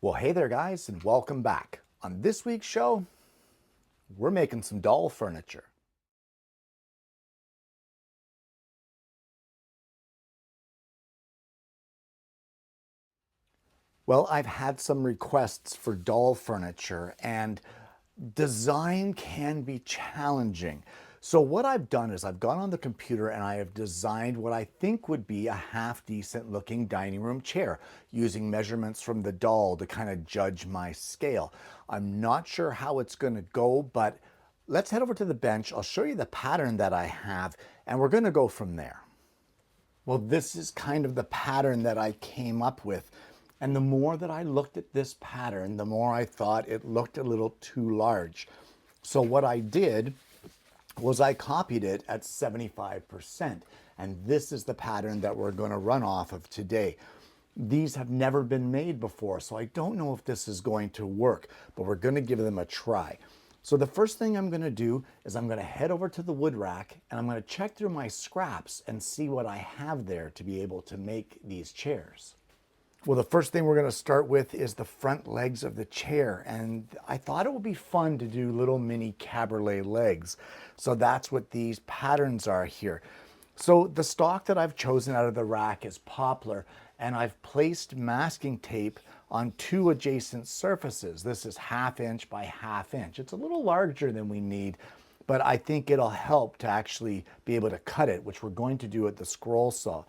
Well, hey there guys, and welcome back. On this week's show, we're making some doll furniture. Well, I've had some requests for doll furniture, and design can be challenging. So what I've done is I've gone on the computer and I have designed what I think would be a half decent looking dining room chair using measurements from the doll to kind of judge my scale. I'm not sure how it's going to go, but let's head over to the bench. I'll show you the pattern that I have and we're going to go from there. Well, this is kind of the pattern that I came up with. And the more that I looked at this pattern, the more I thought it looked a little too large. So what I did was I copied it at 75%. And this is the pattern that we're going to run off of today. These have never been made before, so I don't know if this is going to work, but we're going to give them a try. So the first thing I'm going to do is I'm going to head over to the wood rack and I'm going to check through my scraps and see what I have there to be able to make these chairs. Well, the first thing we're going to start with is the front legs of the chair, and I thought it would be fun to do little mini cabriole legs. So that's what these patterns are here. So the stock that I've chosen out of the rack is poplar, and I've placed masking tape on two adjacent surfaces. This is 1/2 inch by 1/2 inch. It's a little larger than we need, but I think it'll help to actually be able to cut it, which we're going to do at the scroll saw.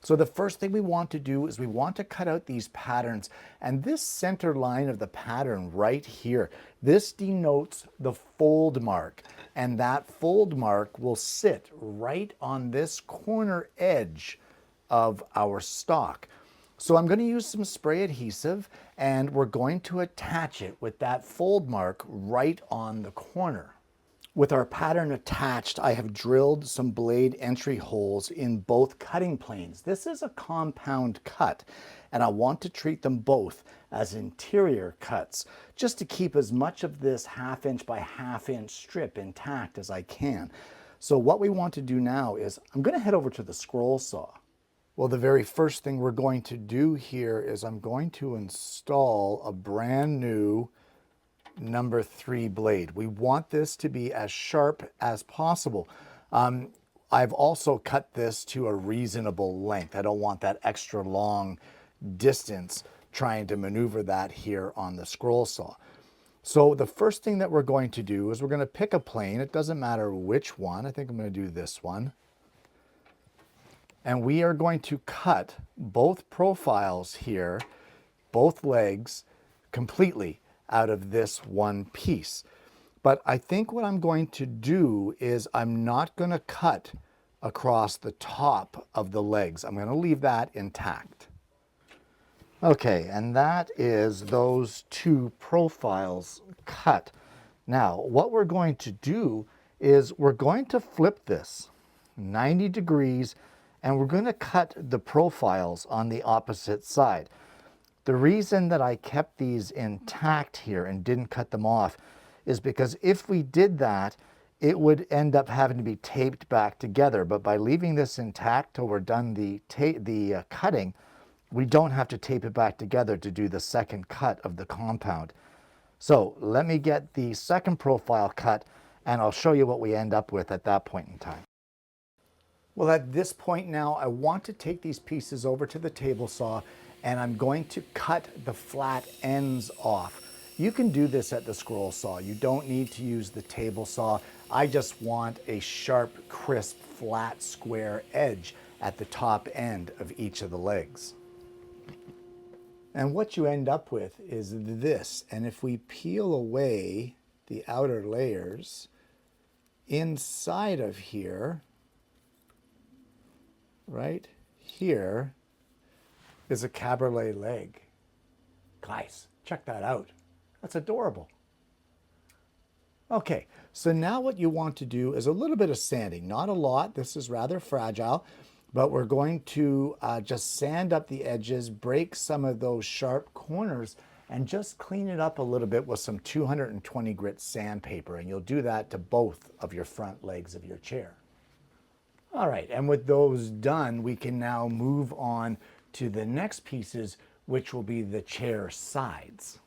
So the first thing we want to do is we want to cut out these patterns, and this center line of the pattern right here, this denotes the fold mark, and that fold mark will sit right on this corner edge of our stock. So I'm going to use some spray adhesive and we're going to attach it with that fold mark right on the corner. With our pattern attached, I have drilled some blade entry holes in both cutting planes. This is a compound cut, and I want to treat them both as interior cuts, just to keep as much of this 1/2 inch by 1/2 inch strip intact as I can. So what we want to do now is I'm going to head over to the scroll saw. Well, the very first thing we're going to do here is I'm going to install a brand new number 3 blade. We want this to be as sharp as possible. I've also cut this to a reasonable length. I don't want that extra long distance trying to maneuver that here on the scroll saw. So the first thing that we're going to do is we're going to pick a plane. It doesn't matter which one. I think I'm going to do this one. And we are going to cut both profiles here, both legs, completely out of this one piece. But I think what I'm going to do is I'm not going to cut across the top of the legs. I'm going to leave that intact. Okay, and that is those two profiles cut. Now, what we're going to do is we're going to flip this 90 degrees and we're going to cut the profiles on the opposite side. The reason that I kept these intact here and didn't cut them off is because if we did that, it would end up having to be taped back together. But by leaving this intact till we're done the cutting, we don't have to tape it back together to do the second cut of the compound. So let me get the second profile cut and I'll show you what we end up with at that point in time. Well, at this point now, I want to take these pieces over to the table saw and I'm going to cut the flat ends off. You can do this at the scroll saw. You don't need to use the table saw. I just want a sharp, crisp, flat, square edge at the top end of each of the legs. And what you end up with is this. And if we peel away the outer layers, inside of here, right here, is a cabriole leg. Guys, check that out. That's adorable. Okay, so now what you want to do is a little bit of sanding. Not a lot, this is rather fragile, but we're going to just sand up the edges, break some of those sharp corners, and just clean it up a little bit with some 220 grit sandpaper. And you'll do that to both of your front legs of your chair. All right, and with those done, we can now move on to the next pieces, which will be the chair sides.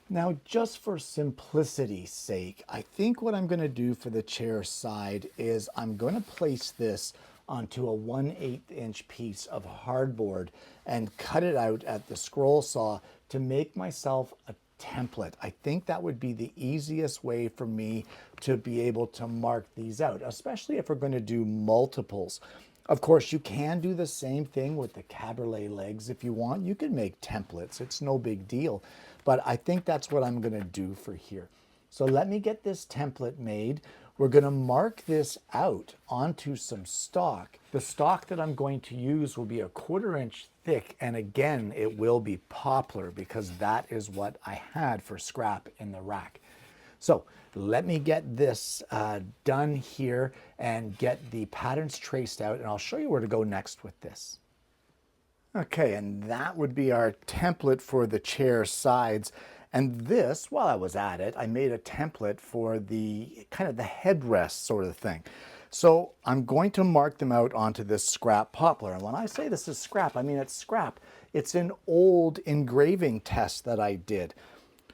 Now, just for simplicity's sake, I think what I'm going to do for the chair side is I'm going to place this onto a 1/8 inch piece of hardboard and cut it out at the scroll saw to make myself a template. I think that would be the easiest way for me to be able to mark these out, especially if we're going to do multiples. Of course, you can do the same thing with the cabriole legs if you want. You can make templates. It's no big deal. But I think that's what I'm going to do for here. So let me get this template made. We're going to mark this out onto some stock. The stock that I'm going to use will be a 1/4 inch thick, and again, it will be poplar because that is what I had for scrap in the rack. So let me get this done here and get the patterns traced out, and I'll show you where to go next with this. Okay, and that would be our template for the chair sides. And this, while I was at it, I made a template for the kind of the headrest sort of thing. So I'm going to mark them out onto this scrap poplar. And when I say this is scrap, I mean it's scrap. It's an old engraving test that I did.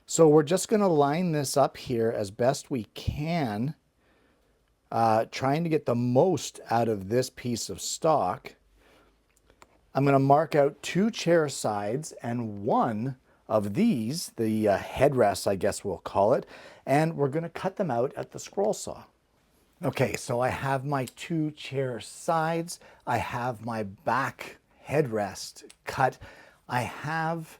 So we're just going to line this up here as best we can, trying to get the most out of this piece of stock. I'm going to mark out 2 chair sides and 1 of these, the headrests, I guess we'll call it, and we're going to cut them out at the scroll saw. Okay, so I have my 2 chair sides. I have my back headrest cut. I have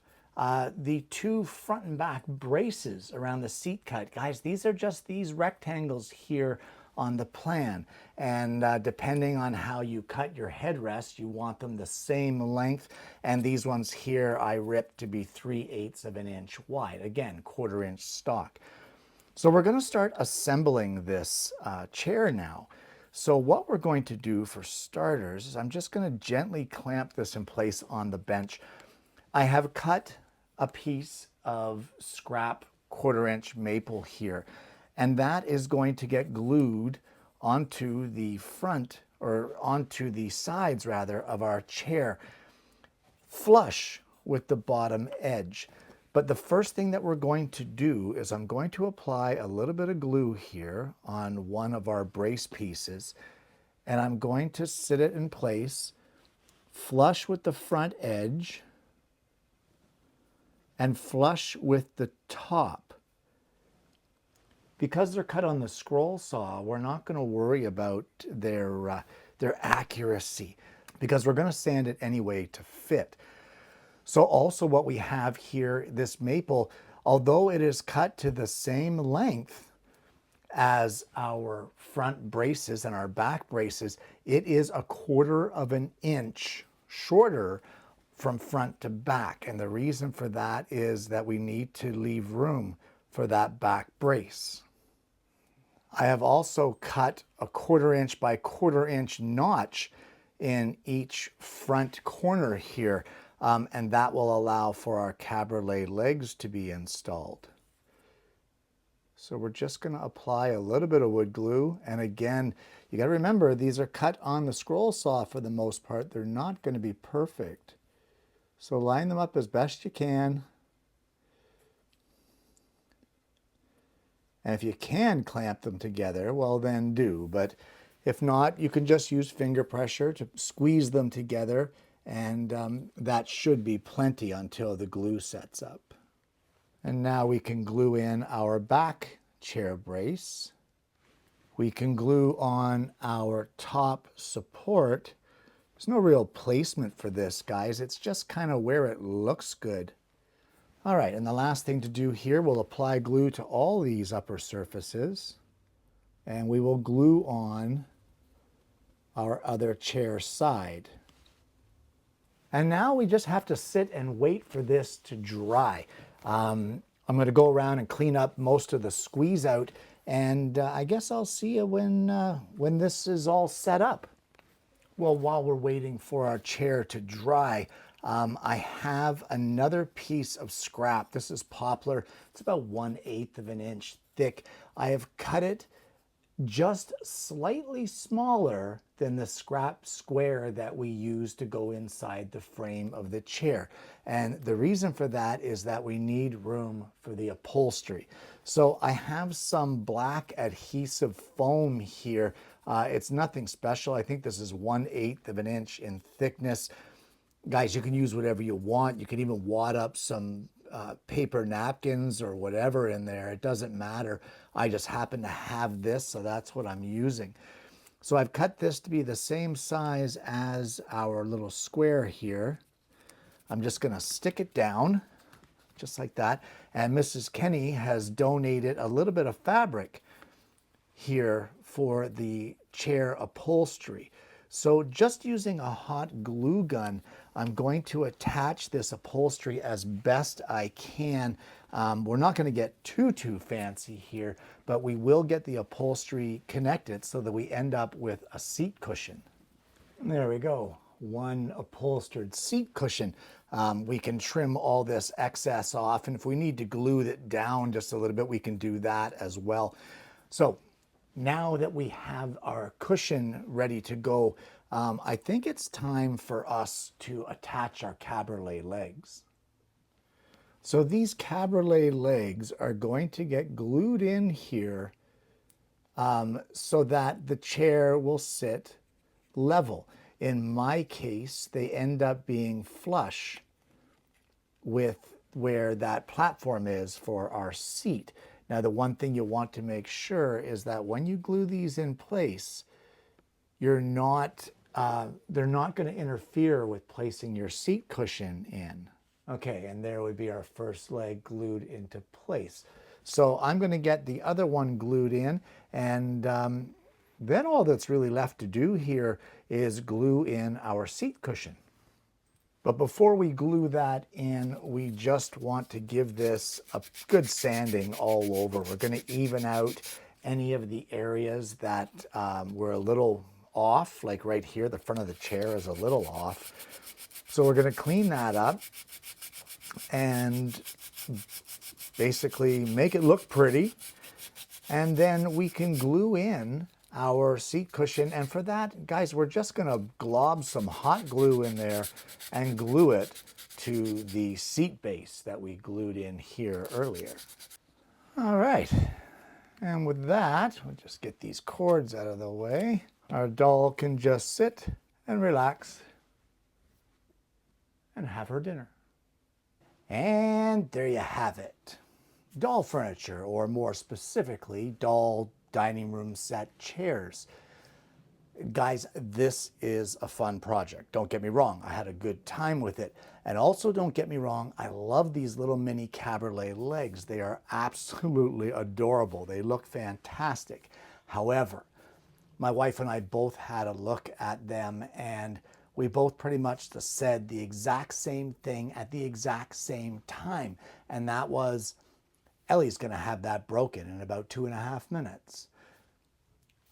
the 2 front and back braces around the seat cut. Guys, these are just these rectangles here on the plan, and depending on how you cut your headrest, you want them the same length, and these ones here I ripped to be 3/8 of an inch wide. Again, 1/4 inch stock. So we're going to start assembling this chair now. So what we're going to do for starters is I'm just going to gently clamp this in place on the bench. I have cut a piece of scrap 1/4 inch maple here, and that is going to get glued onto the front, or onto the sides rather, of our chair, flush with the bottom edge. But the first thing that we're going to do is I'm going to apply a little bit of glue here on one of our brace pieces, and I'm going to sit it in place flush with the front edge and flush with the top. Because they're cut on the scroll saw, we're not going to worry about their accuracy, because we're going to sand it anyway to fit. So also what we have here, this maple, although it is cut to the same length as our front braces and our back braces, it is a 1/4 of an inch shorter from front to back. And the reason for that is that we need to leave room for that back brace. I have also cut a 1/4 inch by 1/4 inch notch in each front corner here, and that will allow for our cabriole legs to be installed. So we're just going to apply a little bit of wood glue, and again, you got to remember these are cut on the scroll saw for the most part. They're not going to be perfect. So line them up as best you can. And if you can clamp them together, well then do. But if not, you can just use finger pressure to squeeze them together, and that should be plenty until the glue sets up. And now we can glue in our back chair brace. We can glue on our top support. There's no real placement for this, guys. It's just kind of where it looks good. All right, and the last thing to do here, we'll apply glue to all these upper surfaces, and we will glue on our other chair side. And now we just have to sit and wait for this to dry. I'm going to go around and clean up most of the squeeze out, and I guess I'll see you when this is all set up. Well, while we're waiting for our chair to dry, I have another piece of scrap. This is poplar. It's about 1/8 of an inch thick. I have cut it just slightly smaller than the scrap square that we use to go inside the frame of the chair. And the reason for that is that we need room for the upholstery. So I have some black adhesive foam here. It's nothing special. I think this is 1/8 of an inch in thickness. Guys, you can use whatever you want. You can even wad up some paper napkins or whatever in there. It doesn't matter. I just happen to have this, so that's what I'm using. So I've cut this to be the same size as our little square here. I'm just going to stick it down just like that. And Mrs. Kenny has donated a little bit of fabric here for the chair upholstery. So just using a hot glue gun, I'm going to attach this upholstery as best I can. We're not going to get too fancy here, but we will get the upholstery connected so that we end up with a seat cushion. And there we go, one upholstered seat cushion. We can trim all this excess off, and if we need to glue it down just a little bit, we can do that as well. So now that we have our cushion ready to go, I think it's time for us to attach our cabriolet legs. So these cabriolet legs are going to get glued in here so that the chair will sit level. In my case, they end up being flush with where that platform is for our seat. Now, the one thing you want to make sure is that when you glue these in place, they're not going to interfere with placing your seat cushion in. Okay, and there would be our first leg glued into place. So I'm going to get the other one glued in, and then all that's really left to do here is glue in our seat cushion. But before we glue that in, we just want to give this a good sanding all over. We're going to even out any of the areas that were a little off, like right here, the front of the chair is a little off. So we're going to clean that up and basically make it look pretty. And then we can glue in our seat cushion. And for that, guys, we're just going to glob some hot glue in there and glue it to the seat base that we glued in here earlier. All right. And with that, we'll just get these cords out of the way. Our doll can just sit and relax and have her dinner. And there you have it. Doll furniture, or more specifically, doll dining room set chairs. Guys, this is a fun project. Don't get me wrong, I had a good time with it. And also, don't get me wrong, I love these little mini cabriolet legs. They are absolutely adorable. They look fantastic. However, my wife and I both had a look at them, and we both pretty much said the exact same thing at the exact same time. And that was, Ellie's going to have that broken in about 2.5 minutes.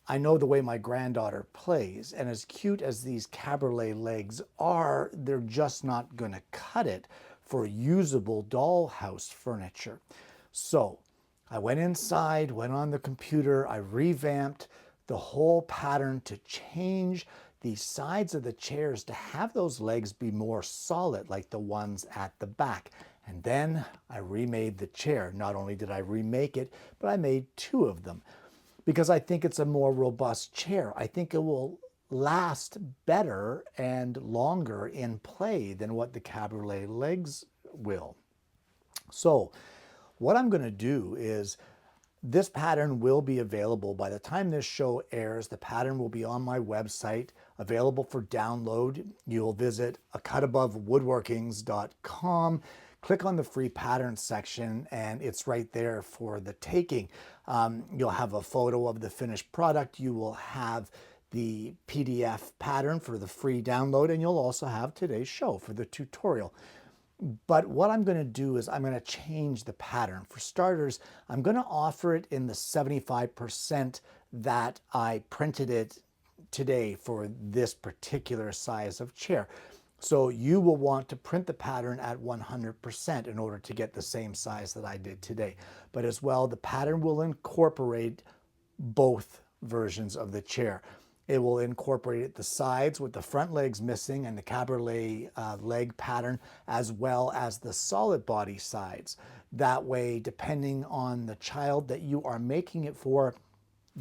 I know the way my granddaughter plays, and as cute as these cabriolet legs are, they're just not going to cut it for usable dollhouse furniture. So I went inside, went on the computer, I revamped the whole pattern to change the sides of the chairs to have those legs be more solid like the ones at the back. And then I remade the chair. Not only did I remake it, but I made 2 of them because I think it's a more robust chair. I think it will last better and longer in play than what the cabriolet legs will. So what I'm going to do is, this pattern will be available by the time this show airs. The pattern will be on my website, available for download. You'll visit acutabovewoodworkings.com, click on the free pattern section, and it's right there for the taking. You'll have a photo of the finished product. You will have the PDF pattern for the free download, and you'll also have today's show for the tutorial. But what I'm going to do is I'm going to change the pattern. For starters, I'm going to offer it in the 75% that I printed it today for this particular size of chair. So you will want to print the pattern at 100% in order to get the same size that I did today. But as well, the pattern will incorporate both versions of the chair. It will incorporate the sides with the front legs missing and the cabriolet leg pattern, as well as the solid body sides. That way, depending on the child that you are making it for,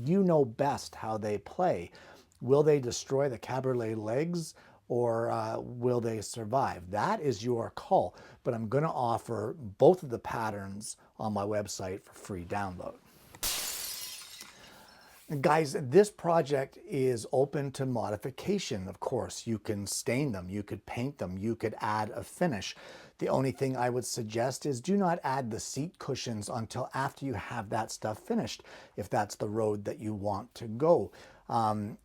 you know best how they play. Will they destroy the cabriolet legs, or will they survive? That is your call, but I'm going to offer both of the patterns on my website for free download. Guys, this project is open to modification, of course. You can stain them, you could paint them, you could add a finish. The only thing I would suggest is do not add the seat cushions until after you have that stuff finished, if that's the road that you want to go.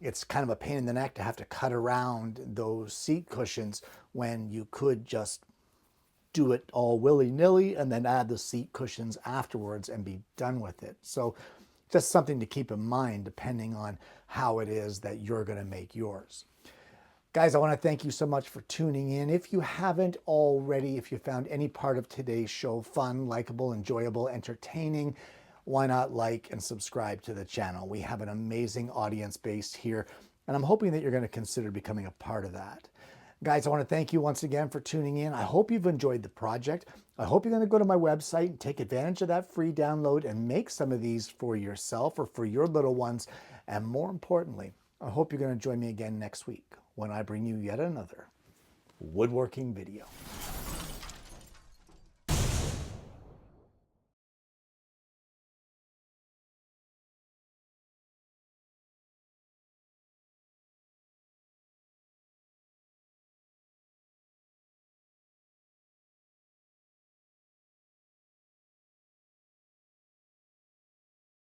It's kind of a pain in the neck to have to cut around those seat cushions when you could just do it all willy-nilly and then add the seat cushions afterwards and be done with it. So just something to keep in mind depending on how it is that you're going to make yours. Guys, I want to thank you so much for tuning in. If you haven't already, if you found any part of today's show fun, likable, enjoyable, entertaining, why not like and subscribe to the channel? We have an amazing audience base here, and I'm hoping that you're going to consider becoming a part of that. Guys, I want to thank you once again for tuning in. I hope you've enjoyed the project. I hope you're going to go to my website and take advantage of that free download and make some of these for yourself or for your little ones. And more importantly, I hope you're going to join me again next week when I bring you yet another woodworking video.